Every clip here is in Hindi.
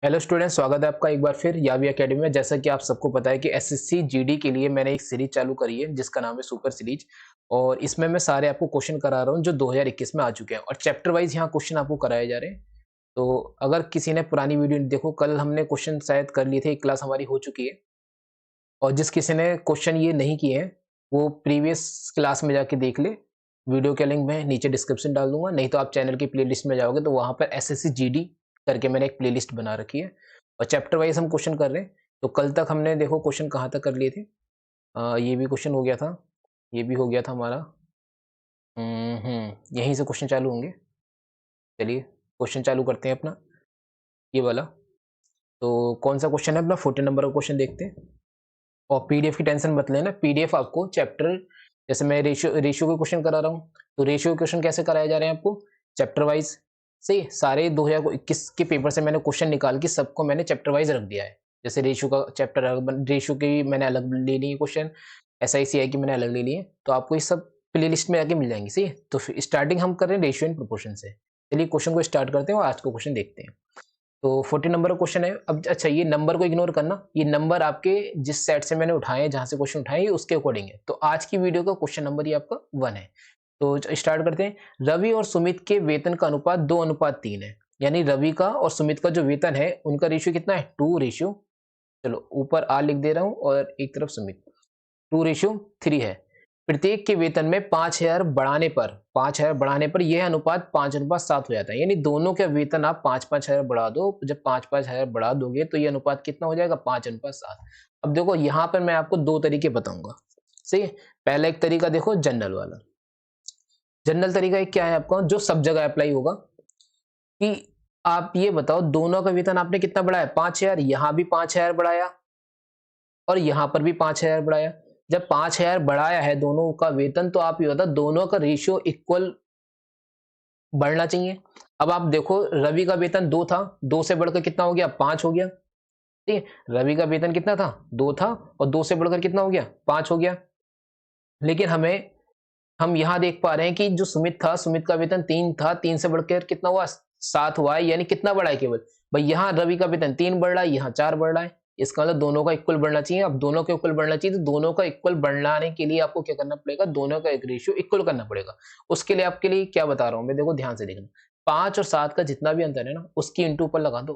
हेलो स्टूडेंट, स्वागत है आपका एक बार फिर यावी एकेडमी में। जैसा कि आप सबको पता है कि एसएससी जीडी के लिए मैंने एक सीरीज चालू करी है जिसका नाम है सुपर सीरीज। और इसमें मैं सारे आपको क्वेश्चन करा रहा हूँ जो 2021 में आ चुके हैं और चैप्टर वाइज यहाँ क्वेश्चन आपको कराए जा रहे हैं। तो अगर किसी ने पुरानी वीडियो देखो, कल हमने क्वेश्चन शायद कर लिए थे, एक क्लास हमारी हो चुकी है। और जिस किसी ने क्वेश्चन ये नहीं किए हैं वो प्रीवियस क्लास में जाके देख ले। वीडियो का लिंक मैं नीचे डिस्क्रिप्शन डाल दूंगा, नहीं तो आप चैनल की प्लेलिस्ट में जाओगे तो वहां पर एसएससी जीडी करके मैंने एक प्लेलिस्ट बना रखी है और चैप्टर वाइज हम क्वेश्चन कर रहे हैं। तो कल तक हमने देखो क्वेश्चन कहाँ तक कर लिए थे। ये भी क्वेश्चन हो गया था, ये भी हो गया था हमारा। यहीं से क्वेश्चन चालू होंगे। चलिए क्वेश्चन चालू करते हैं अपना, ये वाला। तो कौन सा क्वेश्चन है अपना? 14 नंबर का क्वेश्चन देखते हैं। और पीडीएफ की टेंशन मत लेना, पीडीएफ आपको चैप्टर, जैसे मैं रेशियो के क्वेश्चन करा रहा हूँ तो रेशियो क्वेश्चन कैसे कराए जा रहे हैं आपको? चैप्टर वाइज से सारे 2021 के पेपर से मैंने क्वेश्चन निकाल के सबको मैंने चैप्टर वाइज रख दिया है। जैसे रेशियो का चैप्टर, रेशियो की मैंने अलग ले लिए क्वेश्चन, एसआईसीआई की मैंने अलग ले लिए, तो आपको ये सब प्ले लिस्ट में आके मिल जाएंगे। सही है, तो स्टार्टिंग हम कर रहे हैं रेशियो एंड प्रोपोर्शन से। चलिए क्वेश्चन को स्टार्ट करते हैं और आज को क्वेश्चन देखते हैं। तो 40 नंबर का क्वेश्चन है। अब अच्छा, ये नंबर को इग्नोर करना, ये नंबर आपके जिस सेट से मैंने उठाए हैं, जहां से क्वेश्चन उठाए, ये उसके अकॉर्डिंग है। तो आज की वीडियो का क्वेश्चन नंबर ये आपका 1 है। तो स्टार्ट करते हैं। रवि और सुमित के वेतन का अनुपात 2:3 है। यानी रवि का और सुमित का जो वेतन है उनका रेशियो कितना है? 2 रेशियो, चलो ऊपर आर लिख दे रहा हूं और एक तरफ सुमित, 2:3 है। प्रत्येक के वेतन में 5,000 बढ़ाने पर यह अनुपात 5:7 हो जाता है। यानी दोनों के वेतन आप 5,000 बढ़ा दो, जब 5,000 बढ़ा दोगे तो यह अनुपात कितना हो जाएगा? 5:7। अब देखो यहाँ पर मैं आपको दो तरीके बताऊंगा। सही है, पहला एक तरीका देखो जनरल वाला। जनरल तरीका एक क्या है आपका, जो सब जगह अप्लाई होगा, कि आप ये बताओ दोनों का वेतन आपने कितना बढ़ाया? 5,000। यहां भी 5,000 बढ़ाया और यहां पर भी 5,000 बढ़ाया। जब 5,000 बढ़ाया है दोनों का वेतन, तो आप ये बताओ दोनों का रेशियो इक्वल बढ़ना चाहिए। अब आप देखो, रवि का वेतन 2 था, 2 से बढ़कर कितना हो गया? 5 हो गया। ठीक है, रवि का वेतन कितना था? 2 था और 2 से बढ़कर कितना हो गया? 5 हो गया। लेकिन हम यहां देख पा रहे हैं कि जो सुमित था, सुमित का वेतन 3 था, 3 से बढ़कर कितना हुआ? 7 हुआ है। यानी कितना बढ़ा है केवल? भाई यहाँ रवि का वेतन 3 बढ़ रहा है, यहाँ 4 बढ़ रहा है। इसका मतलब दोनों का इक्वल बढ़ना चाहिए। अब दोनों के इक्वल बढ़ना चाहिए, तो दोनों का इक्वल बढ़ाने के लिए आपको क्या करना पड़ेगा? दोनों का एक रेशियो इक्वल करना पड़ेगा। उसके लिए आपके लिए क्या बता रहा हूं मैं, देखो ध्यान से देखना। 5 और 7 का जितना भी अंतर है ना, उसकी इंटू ऊपर लगा दो।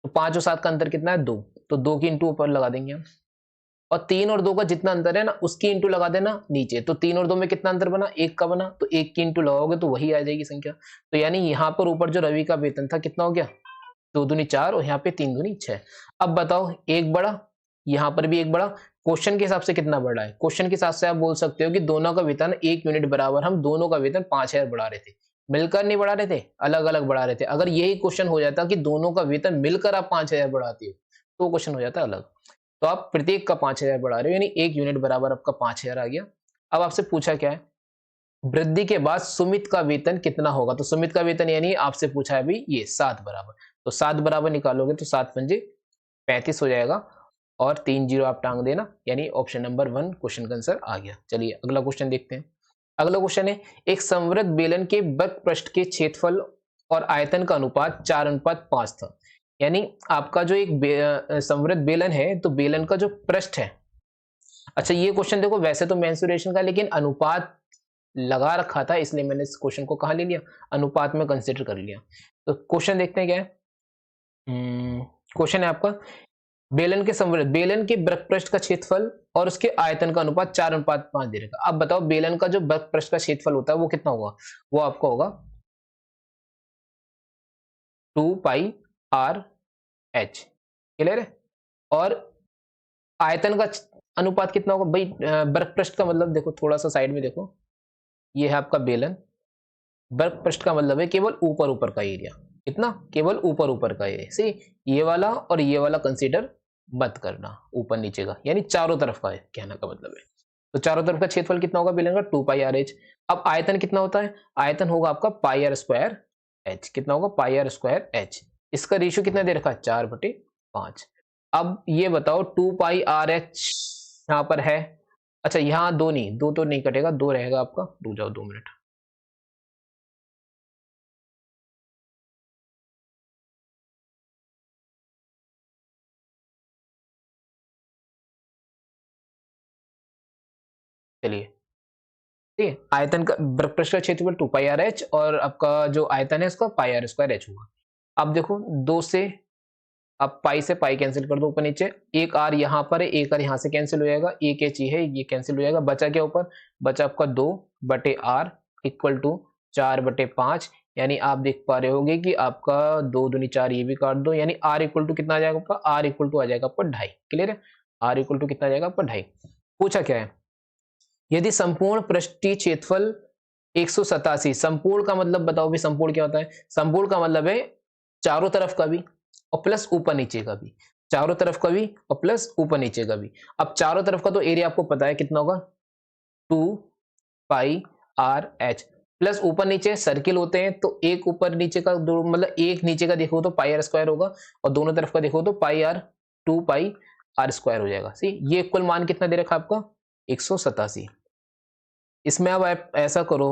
तो 5 और 7 का अंतर कितना है? 2। तो 2 की इंटू ऊपर लगा देंगे हम। और 3 और 2 का जितना अंतर है ना, उसकी इंटू लगा देना नीचे। तो 3 और 2 में कितना अंतर बना? 1 का बना। तो 1 की इंटू लगाओगे तो वही आ जाएगी संख्या। तो यानी यहाँ पर ऊपर जो रवि का वेतन था कितना हो गया? 2 दूनी 4 और यहाँ पे 3 दूनी 6। अब बताओ, एक बड़ा, यहाँ पर भी एक बड़ा। क्वेश्चन के हिसाब से कितना बढ़ा है? क्वेश्चन के हिसाब से आप बोल सकते हो कि दोनों का वेतन 1 यूनिट बराबर, हम दोनों का वेतन 5,000 बढ़ा रहे थे। मिलकर नहीं बढ़ा रहे थे, अलग अलग बढ़ा रहे थे। अगर यही क्वेश्चन हो जाता कि दोनों का वेतन मिलकर आप 5,000 बढ़ाते हो, तो क्वेश्चन हो जाता अलग। तो आप प्रत्येक का 5,000 बढ़ा रहे हो, यानी 1 यूनिट बराबर आपका 5,000 आ गया। अब आपसे पूछा क्या है? वृद्धि के बाद सुमित का वेतन कितना होगा? तो सुमित का वेतन यानी आपसे पूछा है अभी ये 7 बराबर। तो 7 बराबर निकालोगे तो 7 पंजे 35 हो जाएगा और 3 जीरो आप टांग देना, यानी ऑप्शन नंबर 1 क्वेश्चन का आंसर आ गया। चलिए अगला क्वेश्चन देखते हैं। अगला क्वेश्चन है, एक समवृद्ध बेलन के वक्र पृष्ठ के क्षेत्रफल और आयतन का अनुपात 4:5 था। यानी आपका जो एक समवृद्ध बेलन है, तो बेलन का जो पृष्ठ है, अच्छा ये क्वेश्चन देखो वैसे तो मेंसुरेशन का, लेकिन अनुपात लगा रखा था इसलिए मैंने इस क्वेश्चन को कहा ले लिया, अनुपात में कंसिडर कर लिया। तो क्वेश्चन देखते हैं क्या है। क्वेश्चन है आपका, बेलन के वक्र पृष्ठ का क्षेत्रफल और उसके आयतन का अनुपात 4:5 दे रखा। अब बताओ बेलन का जो वक्र पृष्ठ का क्षेत्रफल होता है वो कितना होगा? वो आपका होगा 2 पाई आर एच। क्लियर है? और आयतन का अनुपात कितना होगा? भाई वक्र पृष्ठ का मतलब देखो, थोड़ा सा साइड में देखो, ये है आपका बेलन। वक्र पृष्ठ का मतलब है केवल ऊपर ऊपर का एरिया। कितना? केवल ऊपर ऊपर का एरिया। सी, ये वाला और ये वाला कंसीडर मत करना, ऊपर नीचे का, यानी चारों तरफ का है कहने का मतलब है। तो चारों तरफ का क्षेत्रफल कितना होगा बेलन का? 2 पाई आर एच। अब आयतन कितना होता है? आयतन होगा आपका पाई आर स्क्वायर एच। कितना होगा? पाई आर स्क्वायर एच। इसका रेशियो कितना दे रखा है? 4/5। अब ये बताओ 2 पाई आर एच यहाँ पर है। अच्छा यहाँ दो नहीं, दो तो नहीं कटेगा, दो रहेगा आपका। रुक जाओ 2 मिनट। चलिए ठीक है, आयतन का पृष्ठ का क्षेत्रफल 2 पाई आर एच और आपका जो आयतन है उसका पाई आर स्क्वायर एच होगा। अब देखो 2 से अब पाई से पाई कैंसिल कर दो ऊपर नीचे, एक आर यहाँ पर है, एक आर यहाँ से कैंसिल हो जाएगा, एक एच है ये कैंसिल हो जाएगा, बचा क्या ऊपर, बचा आपका 2 बटे आर इक्वल टू 4 बटे 5, यानी आप देख पा रहे होगे कि आपका 2 दूनी 4 ये भी काट दो, यानी आर इक्वल टू कितना आ जाएगा आपका, आर इक्वल टू आ जाएगा आपका 2.5। क्लियर है, आर इक्वल टू कितना आ जाएगा आपका 2.5। पूछा क्या है, यदि संपूर्ण पृष्ठीय क्षेत्रफल 187, संपूर्ण का मतलब बताओ भी संपूर्ण क्या होता है, संपूर्ण का मतलब है चारों तरफ का भी और प्लस ऊपर नीचे का भी, चारों तरफ का भी और प्लस ऊपर नीचे का भी। अब चारों तरफ का तो एरिया आपको पता है कितना होगा, 2 पाई आर एच, प्लस ऊपर नीचे सर्किल होते हैं तो एक ऊपर नीचे का मतलब एक नीचे का देखो तो पाई आर स्क्वायर होगा और दोनों तरफ का देखो तो पाई आर 2 पाई आर स्क्वायर हो जाएगा। सी ये कुल मान कितना दे रखा आपका 187। इसमें अब आप ऐसा करो,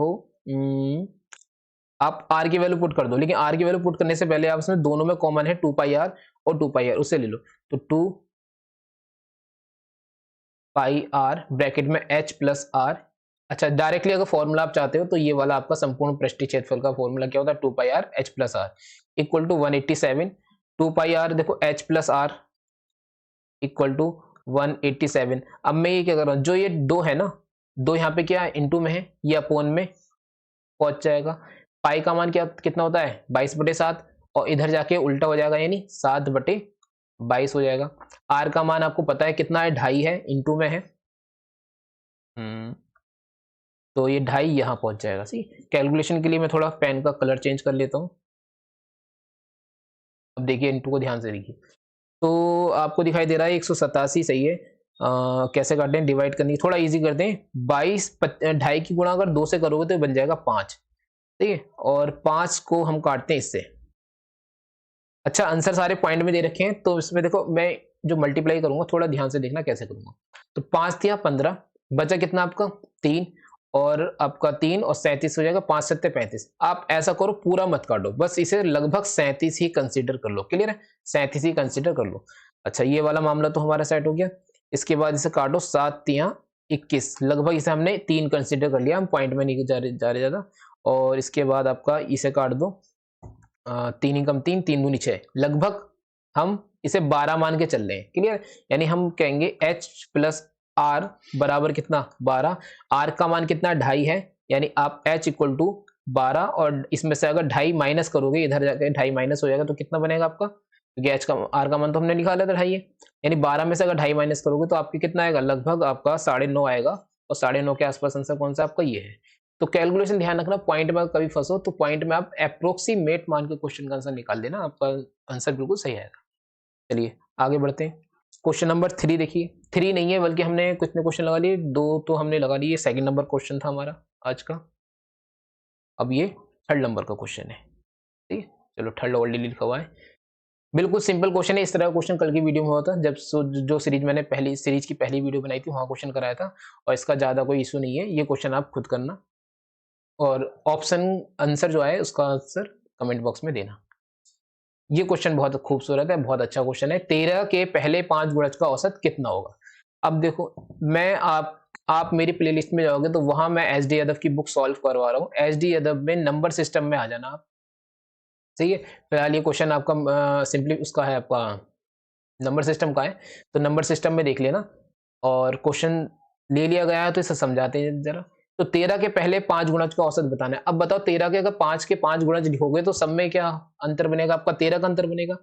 आप आर की वैल्यू पुट कर दो, लेकिन आर की वैल्यू पुट करने से पहले आप इसमें दोनों में कॉमन है 2 पाई आर और 2 पाई आर, उससे ले लो तो 2 पाई आर ब्रैकेट में एच प्लस आर। अच्छा डायरेक्टली अगर फॉर्मूला आप चाहते हो तो ये वाला आपका संपूर्ण पृष्ठीय क्षेत्रफल का फॉर्मूला क्या होता है, 2 pi R H plus R equal to 187। 2 pi R देखो H plus R equal to 187। अब मैं ये क्या कर रहा हूँ, जो ये 2 है ना, 2 यहाँ पे क्या है इनटू में है, ये अपोन में पहुंच जाएगा। पाई का मान क्या कितना होता है 22/7 और इधर जाके उल्टा हो जाएगा यानी 7/22 हो जाएगा। आर का मान आपको पता है कितना है, 2.5 है, इनटू में है तो ये 2.5 यहाँ पहुंच जाएगा। सी कैलकुलेशन के लिए मैं थोड़ा पेन का कलर चेंज कर लेता हूँ। अब देखिए इनटू को ध्यान से देखिए, तो आपको दिखाई दे रहा है 187 सही है। कैसे काटते हैं, डिवाइड करने की थोड़ा इजी करते हैं, 2.5 की गुणा अगर 2 से करोगे तो बन जाएगा 5, ठीक है, और 5 को हम काटते हैं इससे। अच्छा आंसर सारे पॉइंट में दे रखे हैं तो इसमें देखो मैं जो मल्टीप्लाई करूंगा थोड़ा ध्यान से देखना कैसे करूंगा। तो 5 दिया 15, बचा कितना आपका 3 और आपका 3 और 37 हो जाएगा, 5 7 35। आप ऐसा करो पूरा मत काटो, बस इसे लगभग 37 ही कंसीडर कर लो। क्लियर है, 37 ही कंसीडर कर लो। अच्छा ये वाला मामला तो हमारा सेट हो गया। इसके बाद इसे काटो, 7 तिया 21, लगभग इसे हमने 3 कंसीडर कर लिया, हम पॉइंट में नहीं जा रहे ज्यादा। और इसके बाद आपका इसे काट दो, 3 ही कम 3, 3 दूनी 6, लगभग हम इसे 12 मान के चल रहे हैं। क्लियर, यानी हम कहेंगे h प्लस आर बराबर कितना 12, आर का मान कितना 2.5 है, यानी आप h इक्वल टू 12 और इसमें से अगर 2.5 माइनस करोगे, इधर जाकर 2.5 माइनस हो जाएगा तो कितना बनेगा आपका, क्योंकि h का आर का मान तो हमने निकाला था 2.5 है, यानी 12 में से अगर 2.5 माइनस करोगे तो आपके कितना आएगा, लगभग आपका 9.5 आएगा और 9.5 के आसपास आंसर कौन सा आपका ये है। तो कैलकुलेशन ध्यान रखना, पॉइंट में कभी फंसो तो पॉइंट में आप अप्रोक्सीमेट मान के क्वेश्चन का आंसर निकाल देना, आपका आंसर बिल्कुल सही आएगा। चलिए आगे बढ़ते हैं, क्वेश्चन नंबर 3 देखिए, 3 नहीं है बल्कि हमने कितने क्वेश्चन लगा लिए, 2 तो हमने लगा लिए, सेकंड नंबर क्वेश्चन था हमारा आज का। अब ये थर्ड नंबर का क्वेश्चन है, ठीक है, चलो थर्ड ऑलरेडी लिखा हुआ है, बिल्कुल सिंपल क्वेश्चन है। इस तरह का क्वेश्चन कल की वीडियो में हुआ था, जब जो सीरीज मैंने पहली सीरीज की पहली वीडियो बनाई थी वहां क्वेश्चन कराया था, और इसका ज्यादा कोई इशू नहीं है, ये क्वेश्चन आप खुद करना और ऑप्शन आंसर जो आए उसका आंसर कमेंट बॉक्स में देना। ये क्वेश्चन बहुत खूबसूरत है, बहुत अच्छा क्वेश्चन है, 13 के पहले 5 गुणज का औसत कितना होगा। अब देखो मैं आप मेरी प्लेलिस्ट में जाओगे तो वहां मैं एस डी यादव की बुक सॉल्व करवा रहा हूँ, एस डी यादव में नंबर सिस्टम में आ जाना आप, सही है। फिलहाल ये क्वेश्चन आपका सिंपली उसका है, आपका नंबर सिस्टम का है, तो नंबर सिस्टम में देख लेना और क्वेश्चन ले लिया गया है तो इसे समझाते हैं जरा। तो 13 के पहले 5 गुणज का औसत बताना है। अब बताओ 13 के अगर 5 के 5 गुणज लिखोगे तो सब में क्या अंतर बनेगा, आपका 13 का अंतर बनेगा।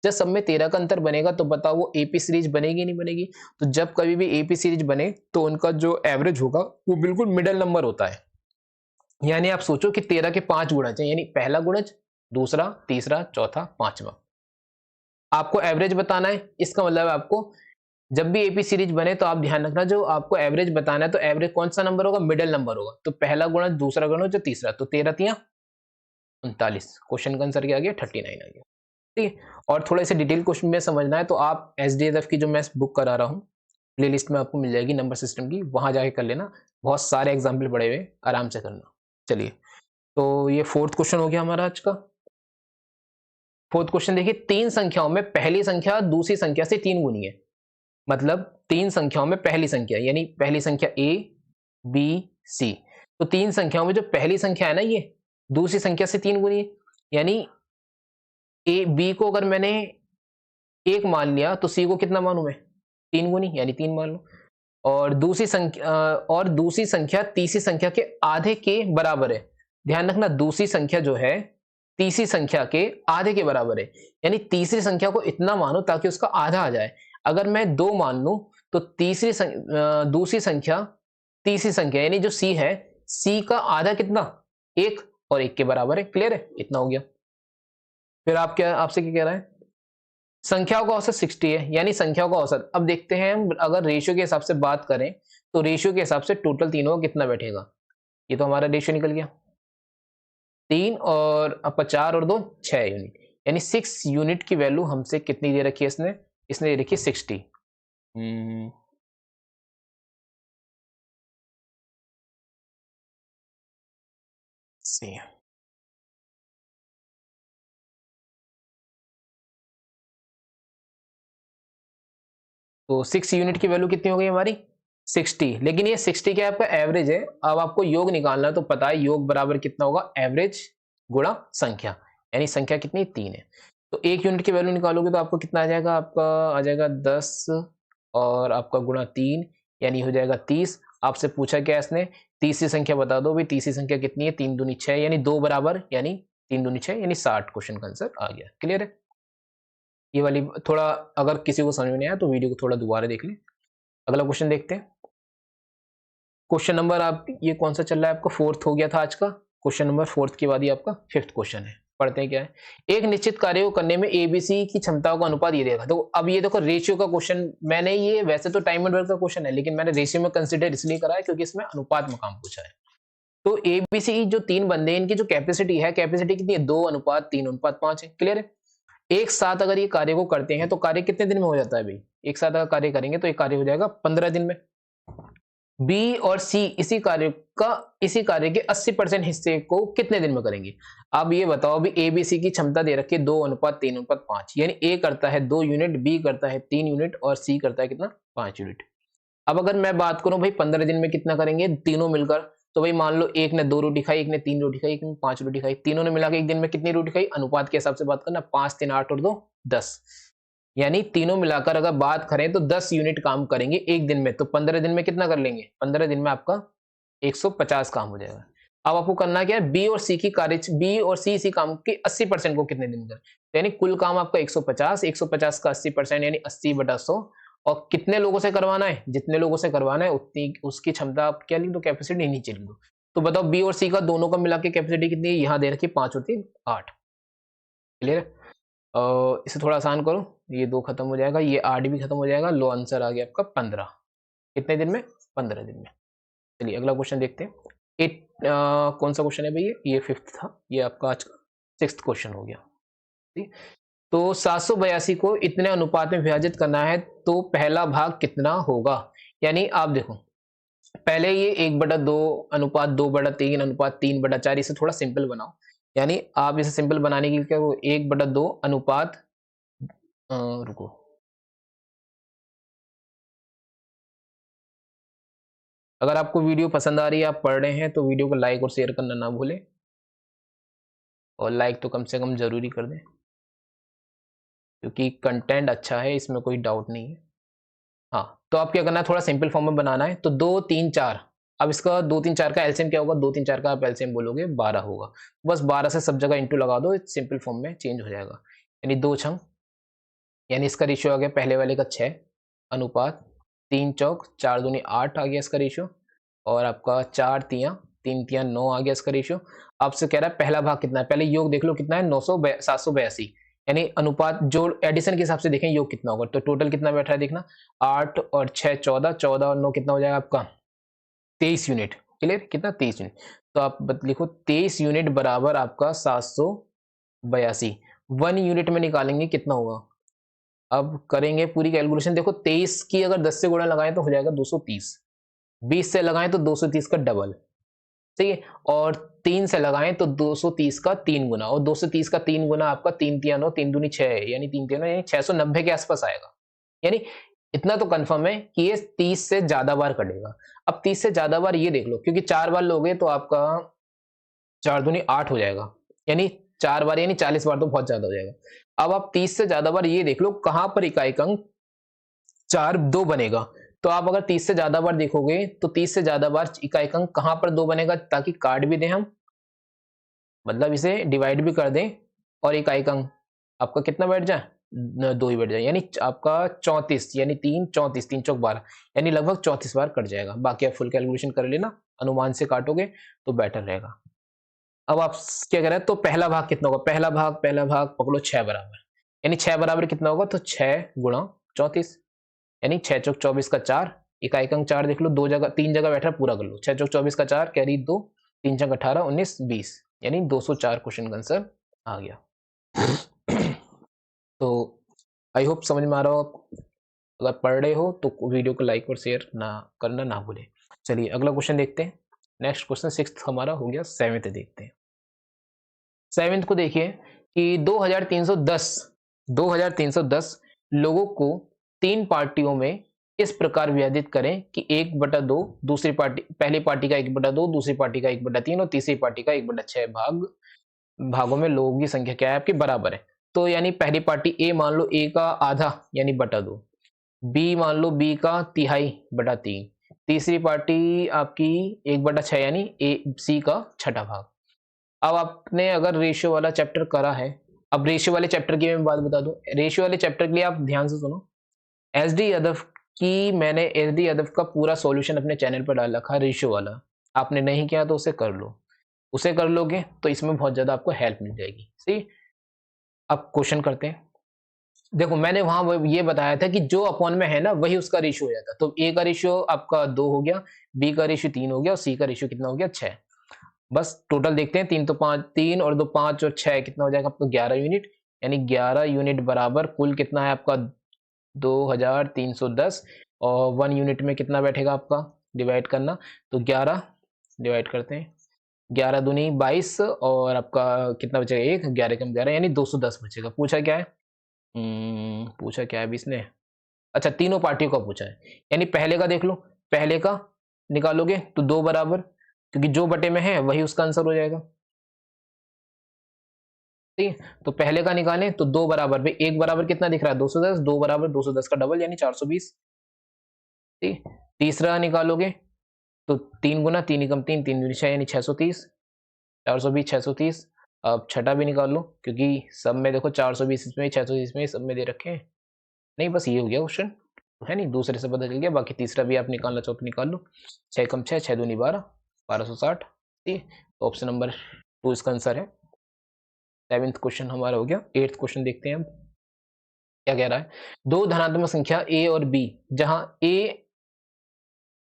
जब सब में 13 का अंतर बनेगा तो बताओ वो एपी सीरीज बनेगी नहीं बनेगी। तो जब कभी भी एपी सीरीज बने तो उनका जो एवरेज होगा वो बिल्कुल मिडल नंबर होता है। यानी आप सोचो कि 13 के 5 गुणज है, यानी पहला गुणज, दूसरा, तीसरा, चौथा, पांचवा, आपको एवरेज बताना है। इसका मतलब आपको जब भी एपी सीरीज बने तो आप ध्यान रखना, जो आपको एवरेज बताना है तो एवरेज कौन सा नंबर होगा, मिडिल नंबर होगा। तो पहला गुणज, दूसरा गुणज, तीसरा, तो 13 तिया 39, क्वेश्चन का आंसर क्या आ गया 39 आ गया, ठीक है। और थोड़ा इसे डिटेल क्वेश्चन में समझना है तो आप एसडीएफ की जो मैं बुक करा रहा हूँ प्ले लिस्ट में आपको मिल जाएगी नंबर सिस्टम की, वहां जाके कर लेना, बहुत सारे एग्जाम्पल पड़े हुए, आराम से करना। चलिए तो ये फोर्थ क्वेश्चन हो गया हमारा आज का। फोर्थ क्वेश्चन देखिए, 3 संख्याओं में पहली संख्या दूसरी संख्या से 3 गुनी है, मतलब 3 संख्याओं में पहली संख्या, यानी पहली संख्या a, बी सी। तो तीन संख्याओं में जो पहली संख्या है ना, ये दूसरी संख्या से 3 गुनी है, यानी ए बी को अगर मैंने 1 मान लिया तो सी को कितना मानूं मैं, 3 गुनी, यानी 3 मान लो। और दूसरी संख्या तीसरी संख्या के आधे के बराबर है। ध्यान रखना, दूसरी संख्या जो है तीसरी संख्या के आधे के बराबर है, यानी तीसरी संख्या को इतना मानो ताकि उसका आधा आ जाए। अगर मैं 2 मान लूं तो दूसरी संख्या तीसरी संख्या यानी जो सी है, सी का आधा कितना, 1, और 1 के बराबर है। क्लियर है, इतना हो गया। फिर आपसे क्या कह रहा है, संख्याओं का औसत 60 है, यानी संख्याओं का औसत। अब देखते हैं हम, अगर रेशियो के हिसाब से बात करें तो रेशियो के हिसाब से टोटल तीनों का कितना बैठेगा। ये तो हमारा रेशियो निकल गया 3, और अब 4 और 2 6 यूनिट, यानी 6 यूनिट की वैल्यू हमसे कितनी दे रखी है, इसने दे रखी है 60। सी तो 6 यूनिट की वैल्यू कितनी हो गई हमारी, 60। लेकिन ये 60 क्या आपका एवरेज है। अब आपको योग निकालना है, तो पता है योग बराबर कितना होगा, एवरेज गुणा संख्या, यानी संख्या कितनी, 3 है। तो 1 यूनिट की वैल्यू निकालोगे तो आपको कितना आ जाएगा, आपका आ जाएगा 10, और आपका गुणा 3, यानी हो जाएगा 30। आपसे पूछा क्या इसने, तीसरी संख्या बता दो भाई, तीसरी संख्या कितनी है, 3 दूनी 6, यानी 2 बराबर, यानी 3 दूनी 6, यानी 60। क्वेश्चन का आंसर आ गया। क्लियर है। ये वाली थोड़ा, अगर किसी को समझ में नहीं आया तो वीडियो को थोड़ा दोबारा देख लें। अगला क्वेश्चन देखते हैं। क्वेश्चन नंबर आप ये कौन सा चल रहा है आपका, फोर्थ हो गया था आज का। क्वेश्चन नंबर फोर्थ के बाद ही आपका फिफ्थ क्वेश्चन है। पढ़ते हैं क्या है। एक निश्चित कार्य को करने में एबीसी की क्षमताओं का अनुपात ये देगा। तो अब ये देखो रेशियो का क्वेश्चन, मैंने ये वैसे तो टाइम एंड वर्क का क्वेश्चन है, लेकिन मैंने रेशियो में कंसिडर इसलिए करा है क्योंकि इसमें अनुपात में काम पूछा है। तो एबीसी जो 3 बंदे हैं, इनकी जो कैपेसिटी है, कैपेसिटी कितनी है, 2:3:5 है। क्लियर है। एक साथ अगर ये कार्य को करते हैं तो कार्य कितने दिन में हो जाता है भाई, एक साथ अगर कार्य करेंगे तो ये कार्य हो जाएगा 15 दिन में। बी और सी इसी कार्य के 80% हिस्से को कितने दिन में करेंगे। अब ये बताओ, अभी ए बी सी की क्षमता दे रखी है 2:3:5, यानी ए करता है 2 यूनिट, बी करता है 3 यूनिट, और सी करता है कितना, 5 यूनिट। अब अगर मैं बात करूं भाई 15 दिन में कितना करेंगे तीनों मिलकर, तो भाई मान लो एक ने 2 रोटी खाई, एक ने 3 रोटी खाई, एक ने 5 रोटी खाई, तीनों ने मिला के एक दिन में कितनी रोटी खाई, अनुपात के हिसाब से बात करना, 5 3 8 और 2 10, यानी तीनों मिलाकर अगर बात करें तो 10 यूनिट काम करेंगे एक दिन में। तो 15 दिन में कितना कर लेंगे, 15 दिन में आपका 150 काम हो जाएगा। अब आपको करना क्या है, बी और सी इसी काम के 80% को कितने दिन कर, यानी कुल काम आपका 150, 150 का 80% यानी 80/100, और कितने लोगों से करवाना है, जितने लोगों से करवाना है उतनी उसकी क्षमता आप क्या लिख दो, कैपेसिटी नीचे लिख दो। तो बताओ बी और सी का दोनों का मिला के कैपेसिटी कितनी है, यहां दे रखी 5 और 3 8। क्लियर है। इसे थोड़ा आसान करो, ये 2 खत्म हो जाएगा, ये 8 भी खत्म हो जाएगा, लो आंसर आ गया आपका 15। कितने दिन में, 15 दिन में। चलिए अगला क्वेश्चन देखते हैं। कौन सा क्वेश्चन है भाई, ये फिफ्थ था, ये आपका आज का सिक्स्थ क्वेश्चन हो गया। ठीक। तो 782 को इतने अनुपात में विभाजित करना है तो पहला भाग कितना होगा। यानी आप देखो, पहले ये 1/2 अनुपात 2/3 अनुपात 3/4, इसे थोड़ा सिंपल बनाओ। यानी आप इसे सिंपल बनाने के लिए क्या, 1/2 अनुपात रुको, अगर आपको वीडियो पसंद आ रही है, आप पढ़ रहे हैं, तो वीडियो को लाइक और शेयर करना ना भूलें, और लाइक तो कम से कम जरूरी कर दें, क्योंकि कंटेंट अच्छा है, इसमें कोई डाउट नहीं है। हाँ, तो आप क्या करना है, थोड़ा सिंपल फॉर्म में बनाना है। तो 2 3 4, अब इसका 2 3 4 का एलसीएम क्या होगा, 2 3 4 का आप एलसीएम बोलोगे 12 होगा। बस 12 से सब जगह इंटू लगा दो, सिंपल फॉर्म में चेंज हो जाएगा। यानी 2 छंग, यानी इसका रेशियो आ गया पहले वाले का 6 अनुपात 3 चौक 4 दूनी 8 आ गया इसका रेशियो, और आपका 4 तियां 3 तियां 9 आ गया इसका रेशियो। आपसे कह रहा है पहला भाग कितना है, पहले योग देख लो कितना है, 782, यानी अनुपात जो एडिशन के हिसाब से देखें योग कितना होगा, तो टोटल कितना बैठा है देखना, 8 और 6 14, 14 और 9 कितना हो जाएगा आपका 23 यूनिट। क्लियर, कितना 23 यूनिट। तो आप लिखो 23 यूनिट बराबर आपका 782, 1 यूनिट में निकालेंगे कितना होगा। अब करेंगे पूरी कैलकुलेशन, देखो 23 की अगर 10 से गुणा लगाएं तो हो जाएगा 230, 20 से लगाएं तो 230 का डबल, सही है, और 3 से लगाएं तो 230 का 3 गुना, और 230 का 3 गुना आपका 3 3 9 3 दूनी 6 है, यानी 3 3 यानी 690 के आसपास आएगा। यानी इतना तो कंफर्म है कि ये 30 से ज्यादा बार कटेगा। अब 30 से ज्यादा बार ये देख लो, क्योंकि 4 बार लोगे तो आपका 4 दूनी 8 हो जाएगा, यानी 4 बार यानी 40 बार तो बहुत ज्यादा हो जाएगा। अब आप 30 से ज्यादा बार ये देख लो कहां पर इकाई अंक 4 2 बनेगा। तो आप अगर 30 से ज्यादा बार देखोगे तो 30 से ज्यादा बार इकाई अंक कहां पर 2 बनेगा, ताकि काट भी दें हम, मतलब इसे डिवाइड भी कर दें और इकाई अंक आपका कितना बैठ जाए, 2 ही बैठ जाए, यानी आपका 34, यानी 3 34 3 चौक 12, यानी लगभग 34 बार कट जाएगा। बाकी आप फुल कैलकुलेशन कर लेना, अनुमान से काटोगे तो बेटर रहेगा। अब आप क्या कह रहे हैं, तो पहला भाग कितना होगा, पहला भाग पकड़ो 6 बराबर, यानी 6 बराबर कितना होगा, तो 6 गुणा 34, यानी 6 चौक 24 का 4, इकाई अंक 4 देख लो, 2 जगह 3 जगह बैठा पूरा कर लो, 6 चौक 24 का 4 कैरी 2, 3 चौक 18 19 20, यानी 204 क्वेश्चन का आंसर आ गया। तो आई होप समझ में आ रहा हो आपको। अगर पढ़ रहे हो तो वीडियो को लाइक और शेयर ना करना ना भूलें। चलिए अगला क्वेश्चन देखते हैं। नेक्स्ट क्वेश्चन 6th हमारा हो गया, 7th देखते हैं। 7th को देखिए कि 2310 लोगों को 3 पार्टियों में इस प्रकार विभाजित करें कि 1/2 दूसरी पार्टी, पहली पार्टी का 1/2, दूसरी पार्टी का 1/3 और तीसरी पार्टी का 1/6 भागों में लोगों की संख्या क्या है आपकी बराबर है। तो यानी पहली पार्टी ए मान लो ए का आधा यानी बटा 2, बी मान लो बी का तिहाई बटा 3, तीसरी पार्टी आपकी 1/6 यानी ए सी का छठा भाग। अब आपने अगर रेशियो वाला चैप्टर करा है, अब रेशियो वाले चैप्टर की मैं बात बता दूं, रेशियो वाले चैप्टर के लिए आप ध्यान से सुनो। एस डी यादव की, मैंने एस डी यादव का पूरा सॉल्यूशन अपने चैनल पर डाल रखा है रेशियो वाला, आपने नहीं किया तो उसे कर लो, उसे कर लोगे तो इसमें बहुत ज्यादा आपको हेल्प मिल जाएगी। सही, अब क्वेश्चन करते हैं। देखो मैंने वहां ये बताया था कि जो अपॉन में है ना वही उसका रेशियो हो जाता है। तो ए का रेशियो आपका 2 हो गया, बी का रेशियो 3 हो गया और सी का रेशियो कितना हो गया 6। बस टोटल देखते हैं, 3 तो 5, 3 और 2 5 और 6 कितना हो जाएगा आपका 11 यूनिट, यानी 11 यूनिट बराबर कुल कितना है आपका 2310, और 1 यूनिट में कितना बैठेगा आपका, डिवाइड करना, तो 11 डिवाइड करते हैं, 11 दूनी 22 और आपका कितना बचेगा 1, 11 कम 11 यानी 210 बचेगा। पूछा क्या है, पूछा क्या है अभी इसने, अच्छा तीनों पार्टियों का पूछा है, यानी पहले का देख लो, पहले का निकालोगे तो 2 बराबर, क्योंकि जो बटे में है वही उसका आंसर हो जाएगा। ठीक है, तो पहले का निकालें तो 2 बराबर में, 1 बराबर कितना दिख रहा है 210, 2 बराबर 210 का डबल यानी 420। ठीक, तीसरा निकालोगे तो 3 गुना 3 एकम 3 3 दूनी 6 यानी 630, 420 630। अब छठा भी निकाल लो, क्योंकि सब में देखो 420 इसमें 630 में सब में दे रखे हैं। नहीं बस ये हो गया क्वेश्चन, है नहीं, दूसरे से पता चल गया। बाकी तीसरा भी आप निकालना चाहो तो निकाल लो, 6 कम 6 6 दूनी 12 1260। ठीक, ऑप्शन नंबर 2 इसका आंसर है। 7th क्वेश्चन हमारा हो गया। 8th क्वेश्चन देखते हैं हम क्या कह रहा है। दो धनात्मक संख्या a और b, जहां a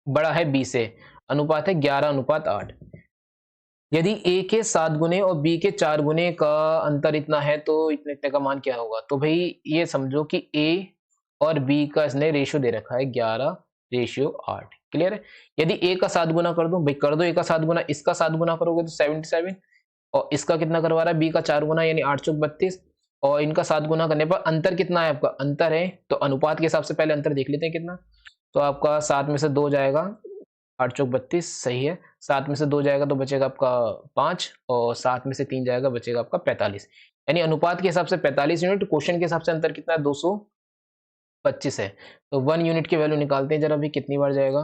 बड़ा है b से, अनुपात है 11:8। यदि a के 7 गुने और b के 4 गुने का अंतर इतना है तो इतने इतने का मान क्या होगा। तो भाई ये समझो कि a और b का इसने रेशियो दे रखा है 11:8। क्लियर है। यदि a का 7 गुना कर दो, भाई कर दो, a का 7 गुना, इसका 7 गुना करोगे तो 77, और इसका कितना करवा रहा है b का 4 गुना यानी 8 चौक 32, और इनका 7 गुना करने पर अंतर कितना है आपका, अंतर है तो अनुपात के हिसाब से पहले अंतर देख लेते हैं कितना। तो आपका 7 में से 2 जाएगा, 8 चौक 32 सही है, 7 में से 2 जाएगा तो बचेगा आपका 5, और 7 में से 3 जाएगा बचेगा आपका 45, यानी अनुपात के हिसाब से 45 यूनिट, क्वेश्चन के हिसाब से अंतर कितना है 225 है। तो 1 यूनिट की वैल्यू निकालते हैं जरा भी कितनी बार जाएगा।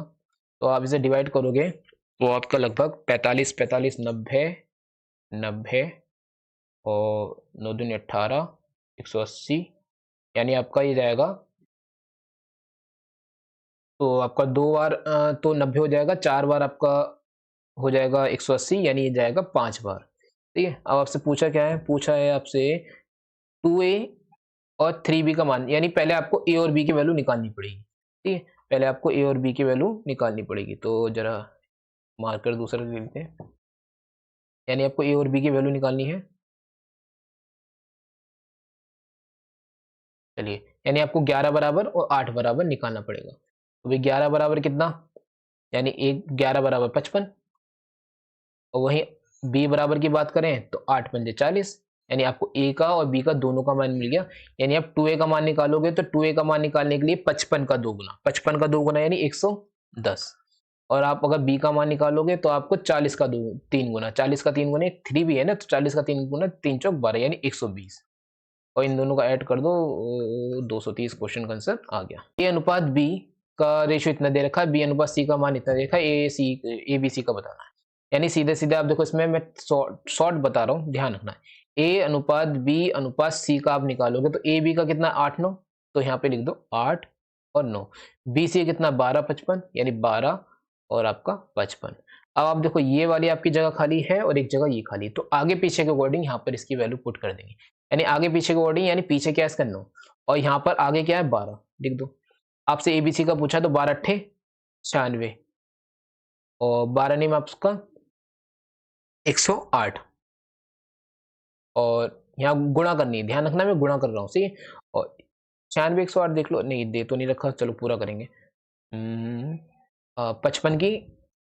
तो आप इसे डिवाइड करोगे तो आपका लगभग 45 45 90 90 और 9 दूनी 18 180, यानी आपका ये जाएगा, तो आपका 2 बार तो 90 हो जाएगा, 4 बार आपका हो जाएगा 180, यानी ये जाएगा 5 बार। ठीक है, अब आपसे पूछा क्या है, पूछा है आपसे 2a और 3b का मान, यानी पहले आपको a और b की वैल्यू निकालनी पड़ेगी। ठीक है, पहले आपको a और b की वैल्यू निकालनी पड़ेगी। तो जरा मार्कर दूसरा ले लेते हैं, यानी आपको a और b की वैल्यू निकालनी है। चलिए, यानी आपको 11 बराबर और 8 बराबर निकालना पड़ेगा। तो भाई 11 बराबर कितना, यानी 11 बराबर 55, और वहीं b बराबर की बात करें तो 8 पंजे 40, यानी आपको ए का और बी का दोनों का मान मिल गया। यानी आप 2a का मान निकालोगे तो 2a का मान निकालने के लिए 55 का 2 गुना, 55 का 2 गुना यानी 110। और आप अगर बी का मान निकालोगे तो आपको 40 का 3 गुना, 40 का 3 गुना 3 भी है ना, तो 40 का 3 गुना 3 चौक 12 यानी 120। और इन दोनों का ऐड कर दो 230। क्वेश्चन का आंसर आ गया। ए अनुपात बी का रेशियो इतना दे रखा है, बी अनुपात सी का मान इतना दे रखा है, ए बी सी का बताना है। यानी सीधे सीधे आप देखो, इसमें मैं शॉर्ट बता रहा हूँ, ध्यान रखना है। ए अनुपात बी अनुपात सी का आप निकालोगे तो ए बी का कितना 8 9, तो यहाँ पे लिख दो 8 और 9। बी सी कितना 12 55 यानी 12 और आपका 55। अब आप देखो ये वाली आपकी जगह खाली है और एक जगह ये खाली है, तो आगे पीछे के अकॉर्डिंग यहाँ पर इसकी वैल्यू पुट कर देंगे। यानी आगे पीछे के अकॉर्डिंग, यानी पीछे क्या है इसका 9 और यहाँ पर आगे क्या है 12 लिख दो। आपसे एबीसी का पूछा तो 12 अट्ठे 96 और 12 नहीं आपका 108 और यहाँ गुणा करनी है, ध्यान रखना मैं गुणा कर रहा हूँ, सही है। और 96 108 देख लो, नहीं दे तो नहीं रखा, चलो पूरा करेंगे। 55 की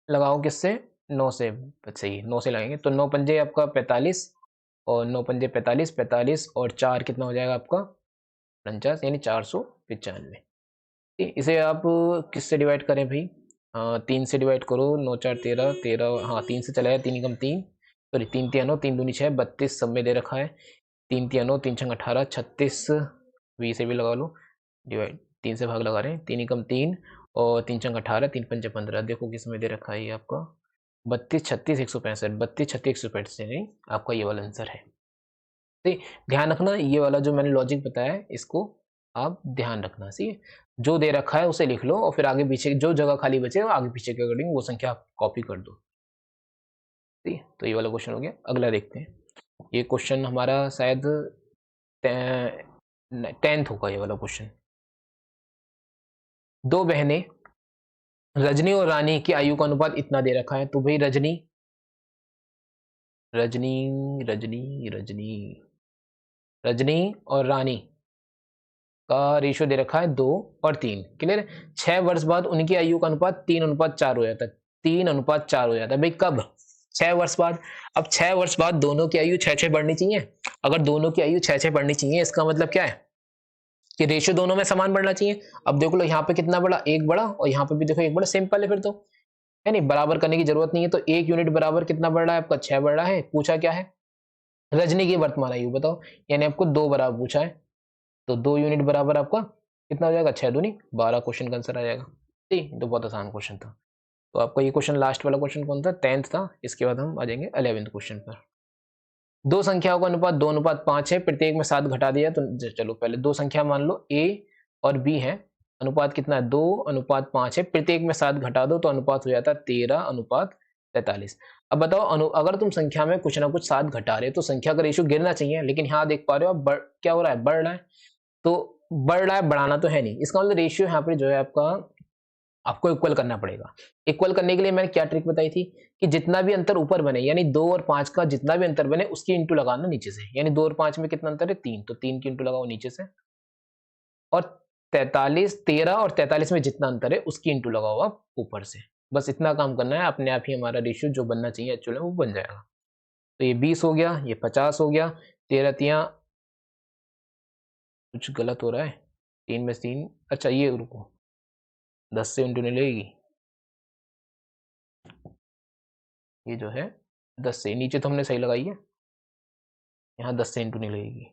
लगाओ किससे 9 से, सही 9 से लगाएंगे तो 9 पंजे आपका 45 और 9 पंजे 45 45 और 4 कितना हो जाएगा आपका 49 यानी 495। इसे आप किससे डिवाइड करें भाई, 3 से डिवाइड करो, 9 4 13 13, हाँ 3 से चला है, 3 एकम 3, सॉरी 3 3 9 3 दूनी 6 32 सब में दे रखा है। 3 3 9 3 6 18 36, 20 से भी लगा लो डिवाइड, 3 से भाग लगा रहे हैं, 3 एकम 3 और 3 6 18 3 5 15, देखो किस में दे रखा है ये आपका 32 36 165, 32 36 165 नहीं आपका ये वाला आंसर है। ठीक, ध्यान रखना ये वाला जो मैंने लॉजिक बताया है इसको आप ध्यान रखना, सही। जो दे रखा है उसे लिख लो और फिर आगे पीछे जो जगह खाली बचे आगे पीछे के अकॉर्डिंग वो संख्या आप कॉपी कर दो। ठीक, तो ये वाला क्वेश्चन हो गया। अगला देखते हैं, ये क्वेश्चन हमारा शायद 10th होगा ये वाला क्वेश्चन। दो बहनें रजनी और रानी की आयु का अनुपात इतना दे रखा है, तो भाई रजनी रजनी रजनी रजनी रजनी और रानी का रेशियो दे रखा है 2 और 3, क्लियर है। 6 वर्ष बाद उनकी आयु का अनुपात 3:4 हो जाता है, 3:4 हो जाता है भाई कब 6 वर्ष बाद। अब 6 वर्ष बाद दोनों की आयु 6 6 बढ़नी चाहिए। अगर दोनों की आयु 6 6 बढ़नी चाहिए इसका मतलब क्या है कि रेशियो दोनों में समान बढ़ना चाहिए। अब देखो लो यहाँ पे कितना बड़ा, एक बड़ा और यहाँ पे भी देखो एक बड़ा, सिंपल है फिर तो, है नहीं, बराबर करने की जरूरत नहीं है। तो 1 यूनिट बराबर कितना बढ़ रहा है आपका 6 बढ़ रहा है। पूछा क्या है रजनी की वर्तमान आयु बताओ, यानी आपको 2 बराबर पूछा है, तो 2 यूनिट बराबर आपका कितना हो जाएगा 6 दूनी 12, क्वेश्चन का आंसर आ जाएगा। ठीक, तो बहुत आसान क्वेश्चन था। तो आपका ये क्वेश्चन लास्ट वाला क्वेश्चन कौन था 10th था। इसके बाद हम आ जाएंगे 11th क्वेश्चन पर। दो संख्याओं का अनुपात 2:5 है, प्रत्येक में 7 घटा दिया, तो चलो पहले दो संख्या मान लो a और b है, अनुपात कितना है 2:5 है, प्रत्येक में 7 घटा दो तो अनुपात हो जाता है 13:43। अब बताओ अगर तुम संख्या में कुछ ना कुछ 7 घटा रहे हो तो संख्या का रेशियो गिरना चाहिए, लेकिन यहाँ देख पा रहे हो आप क्या हो रहा है बढ़ रहा है, तो बढ़ रहा है बढ़ाना तो है नहीं, इसका मतलब रेशियो यहाँ पे जो है आपका आपको इक्वल करना पड़ेगा। इक्वल करने के लिए मैंने क्या ट्रिक बताई थी कि जितना भी अंतर ऊपर बने, यानी 2 और 5 का जितना भी अंतर बने उसकी इंटू लगाना नीचे से, यानी 2 और 5 में कितना अंतर है 3, तो 3 की इंटू लगाओ नीचे से, और 13 और 43 में जितना अंतर है उसकी इंटू लगाओ आप ऊपर से। बस इतना काम करना है, अपने आप ही हमारा रेशियो जो बनना चाहिए एक्चुअली वो बन जाएगा। तो ये 20 हो गया, ये 50 हो गया, 13 तिया कुछ गलत हो रहा है, 3 में 3, अच्छा ये रुको 10 से इंटू नहीं लगेगी, ये जो है 10 से, नीचे तो हमने सही लगाई है, यहाँ 10 से इंटू नहीं लगेगी।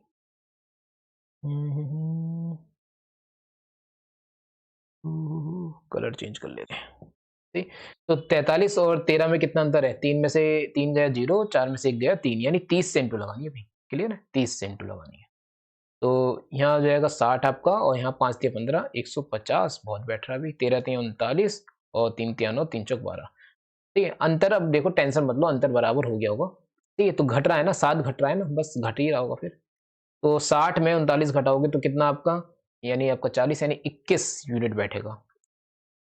कलर चेंज कर लेते हैं। ठीक, तो 43 और 13 में कितना अंतर है, 3 में से 3 गया 0, 4 में से 1 गया 3, यानी 30 से इंटू लगानी है भाई, क्लियर है, 30 से इंटू लगानी है। तो यहाँ हो जाएगा 60 आपका, और यहाँ 5 तिया 15 150, बहुत बैठ रहा है अभी, 13 तिया 39 और 3 तिया 9 3 चौक 12। ठीक है, अंतर अब देखो टेंशन मत लो, अंतर बराबर हो गया होगा। ठीक है, तो घट रहा है ना, 7 घट रहा है ना, बस घट ही रहा होगा फिर। तो 60 में 39 घटाओगे तो कितना आपका, यानी आपका 40 यानी 21 यूनिट बैठेगा।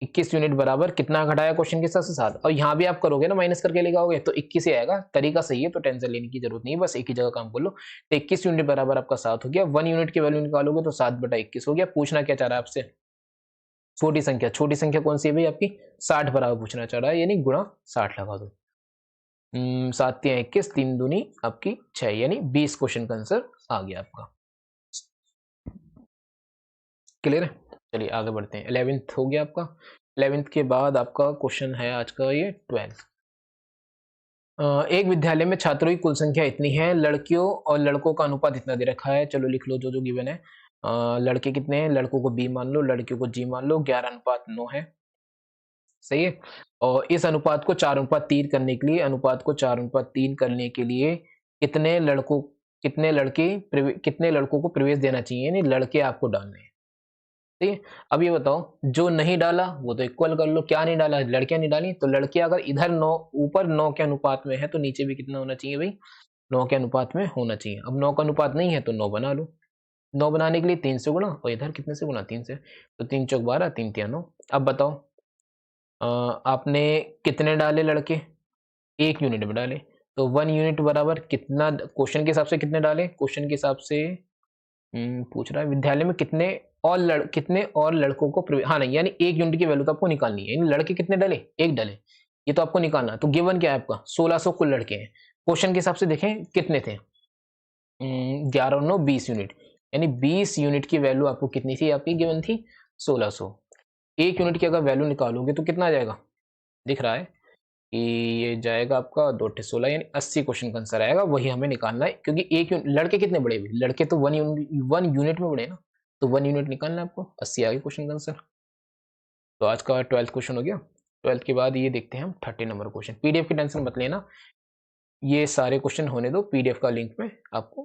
21 यूनिट बराबर कितना घटाया क्वेश्चन के हिसाब से 7, और यहाँ भी आप करोगे ना माइनस करके लगाओगे तो 21 ही आएगा, तरीका सही है, तो टेंशन लेने की जरूरत नहीं है, बस एक ही जगह काम कर लो। तो 21 यूनिट बराबर आपका 7 हो गया, 1 यूनिट की वैल्यू निकालोगे तो 7/21 हो गया। पूछना क्या चाह रहा है आपसे, छोटी संख्या, छोटी संख्या कौन सी है भाई आपकी 60 बराबर पूछना चाह रहा है, यानी गुणा 60 लगा दो। 7 तिया 21, 3 दूनी आपकी 6, यानी 20 क्वेश्चन का आंसर आ गया आपका। क्लियर है? चलिए आगे बढ़ते हैं। 11th हो गया आपका। 11th के बाद आपका क्वेश्चन है आज का ये 12th। एक विद्यालय में छात्रों की कुल संख्या इतनी है, लड़कियों और लड़कों का अनुपात इतना दे रखा है। चलो लिख लो जो जो गिवन है। लड़के कितने हैं? लड़कों को बी मान लो, लड़कियों को जी मान लो। 11:9 है, सही है। और इस अनुपात को 4:3 करने के लिए, अनुपात को 4:3 करने के लिए कितने लड़कों कितने लड़कों को प्रवेश देना चाहिए, यानी लड़के आपको डालने हैं। ठीक है। अब ये बताओ, जो नहीं डाला वो तो इक्वल कर लो। क्या नहीं डाला? लड़कियां नहीं डाली, तो लड़कियां अगर इधर 9 ऊपर 9 के अनुपात में है तो नीचे भी कितना होना चाहिए भाई? 9 के अनुपात में होना चाहिए। अब 9 का अनुपात नहीं है तो 9 बना लो। 9 बनाने के लिए 3 से गुणा, और इधर कितने से गुणा? 3 से। तो 3 चौक 12, 3 तिया 9। अब बताओ, आपने कितने डाले लड़के? 1 यूनिट में डाले। तो 1 यूनिट बराबर कितना? क्वेश्चन के हिसाब से कितने डाले? क्वेश्चन के हिसाब से पूछ रहा है विद्यालय में कितने और लड़कों को हाँ नहीं, यानी 1 यूनिट की वैल्यू तो आपको निकालनी है। यानी लड़के कितने डाले? 1 डाले। ये तो आपको निकालना है। तो गिवन क्या है आपका? 1600 कुल लड़के हैं। क्वेश्चन के हिसाब से देखें कितने थे? 11 और 9 20 यूनिट, यानी 20 यूनिट की वैल्यू आपको कितनी थी? आपकी गिवन थी 1600। 1 यूनिट की अगर वैल्यू निकालोगे तो कितना आ जाएगा? दिख रहा है कि ये जाएगा आपका 2 × 16, यानी 80 क्वेश्चन का आंसर आएगा। वही हमें निकालना है, क्योंकि लड़के कितने बड़े हुए? लड़के तो 1 यूनिट में बड़े ना, तो 1 यूनिट निकालना है आपको। 80 आ गया क्वेश्चन का आंसर। तो आज का 12th क्वेश्चन हो गया। 12th के बाद ये देखते हैं हम 30 नंबर क्वेश्चन। पीडीएफ की टेंशन मत लेना, ये सारे क्वेश्चन होने दो, पीडीएफ का लिंक मैं आपको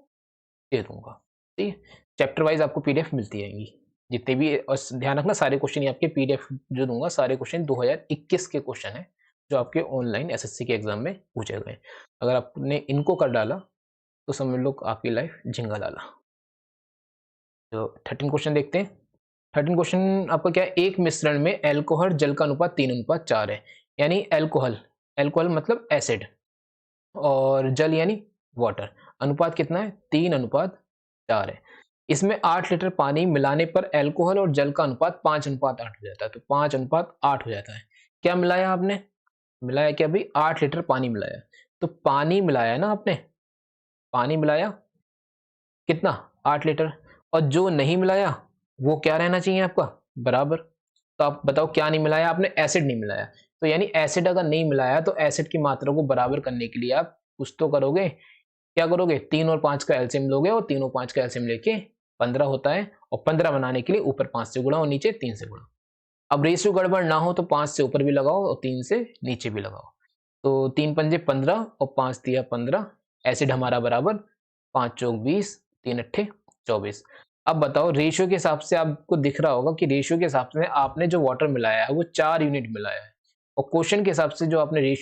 दे दूंगा। ठीक है, चैप्टर वाइज आपको पीडीएफ मिलती रहेंगी जितने भी। और ध्यान रखना, सारे क्वेश्चन ये आपके पीडीएफ जो दूंगा, सारे क्वेश्चन 2021 के क्वेश्चन है जो आपके ऑनलाइन एसएससी के एग्जाम में पूछे गए। अगर आपने इनको कर डाला तो समझ लो आपकी लाइफ झिंगा लाला। तो 13 क्वेश्चन देखते हैं। 13 क्वेश्चन आपका क्या है? एक मिश्रण में एल्कोहल जल का अनुपात 3:4 है, यानी एल्कोहल मतलब एसिड, और जल यानी वाटर। अनुपात कितना है? 3:4 है। इसमें 8 लीटर पानी मिलाने पर एल्कोहल और जल का अनुपात 5:8 हो जाता है। तो 5:8 हो जाता है। क्या मिलाया आपने? मिलाया क्या भाई? 8 लीटर पानी मिलाया। तो पानी मिलाया ना आपने, पानी मिलाया कितना? 8 लीटर। और जो नहीं मिलाया वो क्या रहना चाहिए आपका? बराबर। तो आप बताओ क्या नहीं मिलाया आपने? एसिड नहीं मिलाया। तो यानी एसिड अगर नहीं मिलाया तो एसिड की मात्रा को बराबर करने के लिए आप कुछ तो करोगे। क्या करोगे? 3 और 5 का एलसीएम लोगे, और 3 और 5 का एलसीएम लेके 15 होता है, और 15 बनाने के लिए ऊपर 5 से गुणा और नीचे 3 से गुणा। अब रेशियो गड़बड़ ना हो तो 5 से ऊपर भी लगाओ और 3 से नीचे भी लगाओ। तो 3 पंजे 15 और 5 तिया 15, एसिड हमारा बराबर 5 चौक 20, 3 अट्ठे 24। अब बताओ, रेशियो के हिसाब से आपको दिख रहा होगा कि रेशियो के हिसाब से आपने जो वाटर मिलाया है वो 4 यूनिट मिलाया है, और क्वेश्चन के हिसाब से जो आपने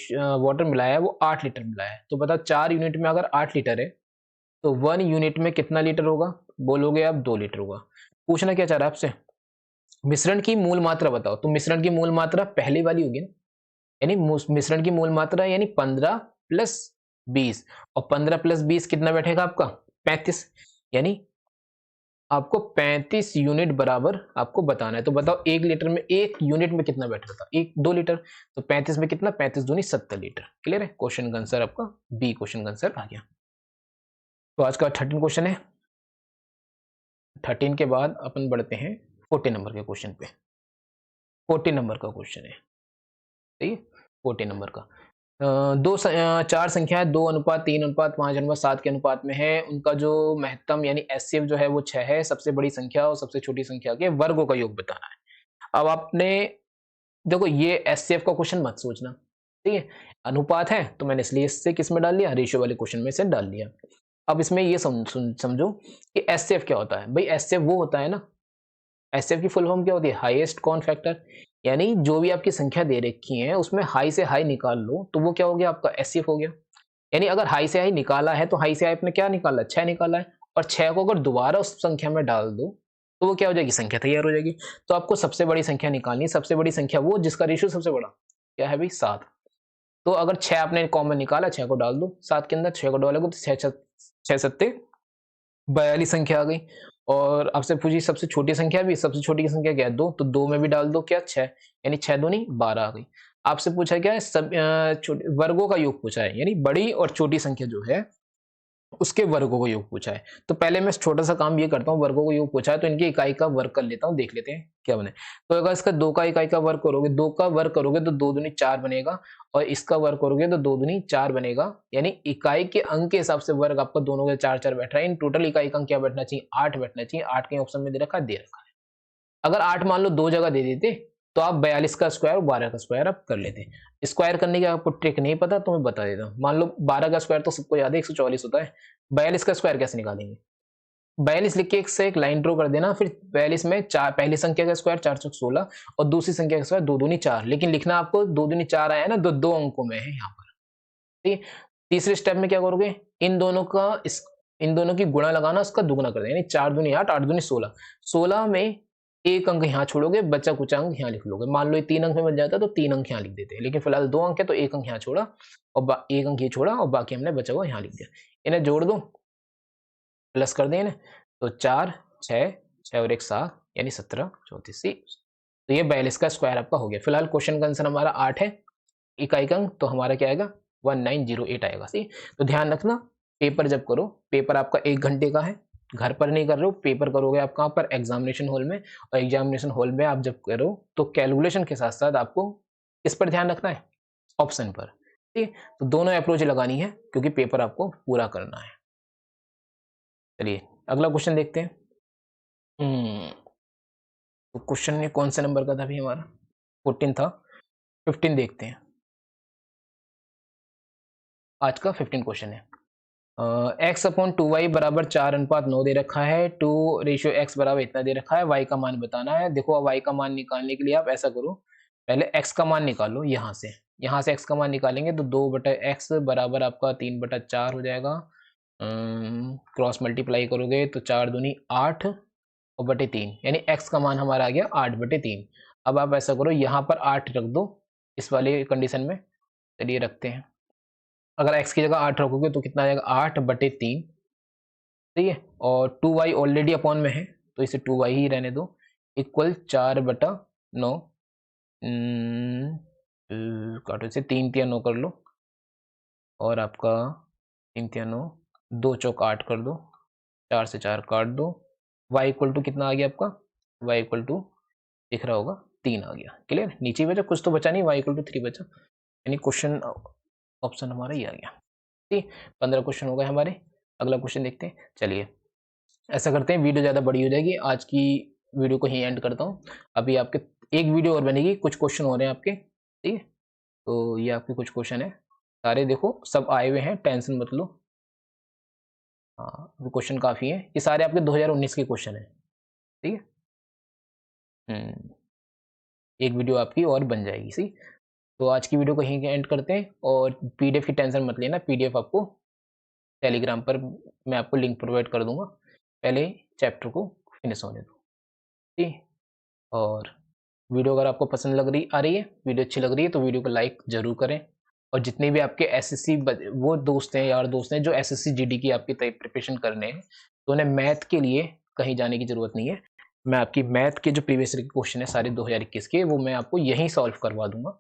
वाटर मिलाया है वो 8 लीटर मिलाया है। तो बताओ 4 यूनिट में अगर 8 लीटर है तो 1 यूनिट में कितना लीटर होगा? बोलोगे आप 2 लीटर होगा। पूछना क्या चाह रहा है आपसे? मिश्रण की मूल मात्रा बताओ। तो मिश्रण की मूल मात्रा पहली वाली होगी ना, यानी मिश्रण की मूल मात्रा यानी 15 प्लस 20, और 15 प्लस 20 कितना बैठेगा आपका? 35, यानी आपको 35 यूनिट बराबर आपको बताना है। तो बताओ 1 लीटर में, 1 यूनिट में कितना बैठ रहा था? 2 लीटर। तो 35 में कितना? 35 दूनी 70 लीटर। क्लियर है? क्वेश्चन का आंसर आपका बी क्वेश्चन का आंसर आ गया। तो आज का 13 क्वेश्चन है। 13 के बाद अपन बढ़ते हैं 14 नंबर के क्वेश्चन पे। 14 नंबर का क्वेश्चन है, ठीक है, 14 नंबर का। चार संख्याएं 2:3:5:7 के अनुपात में है। उनका जो महत्तम यानी एचसीएफ जो है वो 6 है। सबसे बड़ी संख्या और सबसे छोटी संख्या के वर्गों का योग बताना है। अब आपने देखो, ये एचसीएफ का क्वेश्चन मत सोचना, ठीक है। अनुपात है तो मैंने इसलिए इससे किस में डाल लिया? रेशियो वाले क्वेश्चन में से डाल लिया। अब इसमें ये समझो कि एचसीएफ क्या होता है। भाई एचसीएफ वो होता है ना, एचसीएफ की फुल फॉर्म क्या होती है? Highest common factor. यानी जो भी आपकी संख्या दे रखी है उसमें हाई से हाई निकाल लो तो वो क्या हो गया? आपका एचसीएफ हो गया। यानी अगर हाई से हाई निकाला है तो हाई से हाई आपने क्या निकाला? 6 निकाला है, और 6 को अगर दोबारा उस संख्या में डाल दो तो वो क्या हो जाएगी? संख्या तैयार हो जाएगी। तो आपको सबसे बड़ी संख्या निकालनी है। सबसे बड़ी संख्या वो जिसका रेशियो सबसे बड़ा क्या है भाई? 7। तो अगर 6 आपने कॉमन निकाला, 6 को डाल दो 7 के अंदर, 6 को डालोगे तो 6 सत्ते 42 संख्या आ गई। और आपसे पूछी सबसे छोटी संख्या भी, सबसे छोटी की संख्या क्या है? 2, तो 2 में भी डाल दो क्या? 6, यानी 6 दूनी 12 आ गई। आपसे पूछा क्या है, सब छोटे वर्गों का योग पूछा है, यानी बड़ी और छोटी संख्या जो है उसके वर्गों का योग पूछा है। तो पहले मैं छोटा सा काम ये करता हूँ, वर्गों का योग पूछा है तो इनकी इकाई का वर्ग कर लेता हूँ, देख लेते हैं क्या बने। तो अगर इसका 2 का इकाई का वर्ग करोगे, 2 का वर्ग करोगे तो 2 दूनी 4 बनेगा, और इसका वर्ग करोगे तो 2 दूनी 4 बनेगा। यानी इकाई के अंक के हिसाब से वर्ग आपका दोनों का 4-4 बैठ रहा है। इन टोटल इकाई का अंक क्या बैठना चाहिए, 8 बैठना चाहिए। 8 कहीं ऑप्शन में दे रखा है, दे रखा है। अगर 8 मान लो 2 जगह दे देते तो आप 42 का स्क्वायर और 12 का स्क्वायर आप कर लेते। स्क्वायर करने की आपको ट्रिक नहीं पता तो मैं बता देता हूँ। मान लो 12 का स्क्वायर तो सबको याद है 144 होता है, 42 का स्क्वायर कैसे निकालेंगे। 42 लिख के एक से एक लाइन ड्रॉ कर देना, फिर 42 में चार, पहली संख्या का स्क्वायर 4 चौक 16 और दूसरी संख्या का स्क्वायर 2 दूनी 4, लेकिन लिखना आपको 2 दूनी 4 आया ना, दो अंकों में है यहाँ पर। ठीक। तीसरे स्टेप में क्या करोगे, इन दोनों की गुणा लगाना, उसका दुगुना कर देना, यानी 4 दूनी 8, 8 दूनी 16। 16 में एक अंक यहाँ छोड़ोगे, बचा कुछ अंक यहाँ लिख लोगे। मान लो ये 3 अंक में बन जाता तो 3 अंक यहाँ लिख देते हैं, लेकिन फिलहाल 2 अंक है तो एक अंक यहाँ छोड़ा और एक अंक ये छोड़ा और बाकी हमने बचा हुआ यहाँ लिख दिया। इन्हें जोड़ दो, प्लस कर दें इन्हें, तो 4 6 6 और 1 7, यानी 17 34। तो ये 42 का स्क्वायर आपका हो गया। फिलहाल क्वेश्चन का आंसर हमारा 8 है, इकाई का अंक तो हमारा क्या आएगा 1908 आएगा। सी तो ध्यान रखना, पेपर जब करो, पेपर आपका 1 घंटे का है, घर पर नहीं कर रहे हो, पेपर करोगे आप कहाँ पर, एग्जामिनेशन हॉल में। और एग्जामिनेशन हॉल में आप जब करो तो कैलकुलेशन के साथ साथ आपको किस पर ध्यान रखना है, ऑप्शन पर। ठीक, तो दोनों अप्रोच लगानी है क्योंकि पेपर आपको पूरा करना है। चलिए अगला क्वेश्चन देखते हैं। तो क्वेश्चन ये कौन से नंबर का था अभी हमारा, 14 था। 15 देखते हैं, आज का 15 क्वेश्चन है। एक्स अपॉन 2y बराबर 4:9 दे रखा है, 2:x बराबर इतना दे रखा है, y का मान बताना है। देखो y का मान निकालने के लिए आप ऐसा करो, पहले x का मान निकालो। यहाँ से x का मान निकालेंगे तो 2/x बराबर आपका 3/4 हो जाएगा। क्रॉस मल्टीप्लाई करोगे तो 4 दूनी 8 और बटे 3, यानी x का मान हमारा आ गया 8/3। अब आप ऐसा करो, यहाँ पर 8 रख दो इस वाले कंडीशन में। चलिए रखते हैं, अगर x की जगह 8 रखोगे तो कितना आ जाएगा 8/3। ठीक है, और 2y ऑलरेडी अपॉन में है तो इसे 2y ही रहने दो, इक्वल 4/9। काटो इसे, 3 तिया 9 कर लो, और आपका 3 तिया 9, 2 चौक 8 कर दो, 4 से 4 काट दो। y इक्वल टू कितना आ गया आपका, y इक्वल टू दिख रहा होगा 3 आ गया। क्लियर, नीचे बचा, कुछ तो बचा नहीं, y इक्वल टू 3 बचा, यानी क्वेश्चन ऑप्शन हमारा ये आ गया। ठीक, 15 क्वेश्चन हो गए हमारे। अगला क्वेश्चन देखते हैं। चलिए ऐसा करते हैं, वीडियो ज़्यादा बड़ी हो जाएगी, आज की वीडियो को ही एंड करता हूँ। अभी आपके एक वीडियो और बनेगी, कुछ क्वेश्चन हो रहे हैं आपके। ठीक है, तो ये आपके कुछ क्वेश्चन है, सारे देखो सब आए हुए हैं, टेंशन मत लो। हाँ क्वेश्चन काफ़ी है, ये सारे आपके 2019 के क्वेश्चन है। ठीक है, एक वीडियो आपकी और बन जाएगी। सी तो आज की वीडियो को यहीं एंड करते हैं, और पीडीएफ की टेंशन मत लेना, पीडीएफ आपको टेलीग्राम पर मैं आपको लिंक प्रोवाइड कर दूंगा, पहले चैप्टर को फिनिश होने दो। ठीक, और वीडियो अगर आपको पसंद लग रही आ रही है, वीडियो अच्छी लग रही है तो वीडियो को लाइक जरूर करें। और जितने भी आपके एसएससी वो दोस्त हैं, यार दोस्त हैं जो एसएससी जीडी की आपकी प्रिपरेशन करने हैं, तो उन्हें मैथ के लिए कहीं जाने की ज़रूरत नहीं है। मैं आपकी मैथ के जो प्रीवियस क्वेश्चन है सारे 2021 के, वो मैं आपको यहीं सॉल्व करवा दूंगा।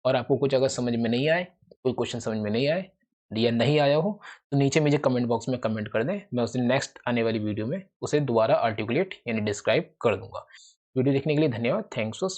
और आपको कुछ अगर समझ में नहीं आए, कोई क्वेश्चन समझ में नहीं आए या नहीं आया हो, तो नीचे मुझे कमेंट बॉक्स में कमेंट कर दें, मैं उसे नेक्स्ट आने वाली वीडियो में उसे दोबारा आर्टिकुलेट यानी डिस्क्राइब कर दूंगा। वीडियो देखने के लिए धन्यवाद, थैंक्स फॉर